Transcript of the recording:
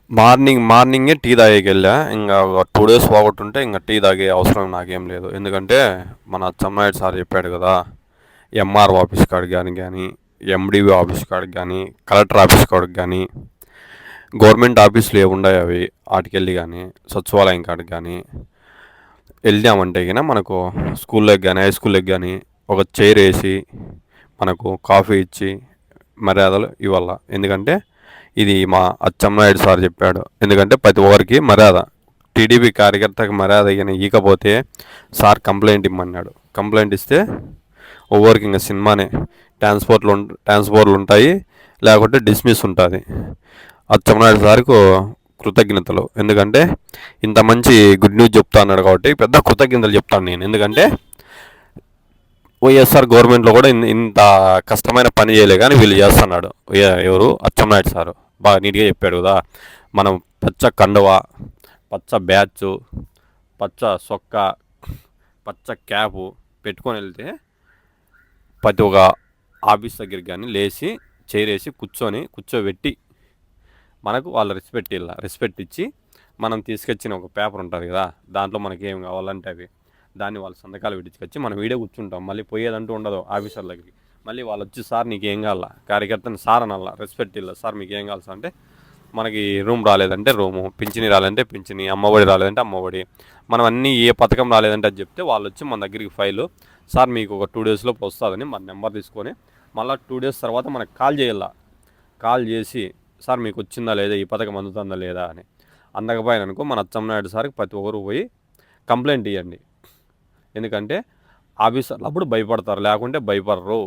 మార్నింగే టీ తాగేకెళ్ళా. ఇంకా ఒక 2 డేస్ పోగొట్టుంటే ఇంకా టీ తాగే అవసరం నాకేం లేదు. ఎందుకంటే మన అచ్చెన్నాయుడు సార్ చెప్పాడు కదా, ఎంఆర్ఓ ఆఫీస్ కాడికి కానీ ఎండిఓ ఆఫీస్ కాడికి కానీ కలెక్టర్ ఆఫీస్ కాడికి కానీ గవర్నమెంట్ ఆఫీసులు ఏముండాయి అవి వాటికెళ్ళి కానీ సచివాలయం కాడికి కానీ వెళ్ళామంటే గిన మనకు స్కూల్లోకి కానీ హై స్కూల్లోకి కానీ ఒక చైర్ వేసి మనకు కాఫీ ఇచ్చి మర్యాదలు ఇవ్వాల. ఎందుకంటే ఇది మా అచ్చెన్నాయుడు సార్ చెప్పాడు. ఎందుకంటే ప్రతి ఒక్కరికి మర్యాద, టీడీపీ కార్యకర్తకి మర్యాద ఇకపోతే సార్ కంప్లైంట్ ఇమ్మన్నాడు. కంప్లైంట్ ఇస్తే ఒవ్వరికి ఇంకా సినిమానే, ట్రాన్స్పోర్ట్లు ఉంటాయి, లేకుంటే డిస్మిస్ ఉంటుంది. అచ్చెన్నాయుడు సార్కు కృతజ్ఞతలు. ఎందుకంటే ఇంత మంచి గుడ్ న్యూస్ చెప్తా అన్నాడు కాబట్టి పెద్ద కృతజ్ఞతలు చెప్తాను నేను. ఎందుకంటే వైఎస్ఆర్ గవర్నమెంట్లో కూడా ఇంత కష్టమైన పని చేయలే కానీ వీళ్ళు చేస్తున్నాడు. ఎవరు? అచ్చెన్నాయుడు సారు బాగా నీట్గా చెప్పాడు కదా. మనం పచ్చ కండువ, పచ్చ బ్యాచ్, పచ్చ సొక్క, పచ్చ క్యాపు పెట్టుకొని వెళ్తే ప్రతి ఒక్క ఆఫీస్ దగ్గరికి కానీ లేచి చైరేసి కూర్చోబెట్టి మనకు వాళ్ళు రెస్పెక్ట్ ఇచ్చి మనం తీసుకొచ్చిన ఒక పేపర్ ఉంటుంది కదా, దాంట్లో మనకి ఏం కావాలంటే అవి దాన్ని వాళ్ళ సంతకాలు పెట్టించుకొచ్చి మనం వీడే కూర్చుంటాం. మళ్ళీ పోయేదంటూ ఉండదు ఆఫీసర్ దగ్గరికి. మళ్ళీ వాళ్ళు వచ్చి సార్ నీకు ఏం కావాలా, కార్యకర్తని సార్ అనల్లా, రెస్పెక్ట్ ఇల్ల, సార్ మీకు ఏం కావాలి సార్ అంటే మనకి రూమ్ రాలేదంటే రూము, పింఛని రాలేదంటే పింఛని, అమ్మఒడి రాలేదంటే అమ్మఒడి, మనం అన్నీ ఏ పథకం రాలేదంటే అది చెప్తే వాళ్ళు వచ్చి మన దగ్గరికి ఫైలు సార్ మీకు ఒక 2 డేస్లో వస్తుందని మన నెంబర్ తీసుకొని మళ్ళీ 2 డేస్ తర్వాత మనకు కాల్ చేసి సార్ మీకు వచ్చిందా లేదా, ఈ పథకం అందుతుందా లేదా అని. అందకపోయిననుకో మన అచ్చెన్నాయుడు సార్కి ప్రతి ఒక్కరు పోయి కంప్లైంట్ ఇవ్వండి. ఎందుకంటే ఆఫీసర్లు అప్పుడు భయపడతారు, లేకుంటే భయపడరు.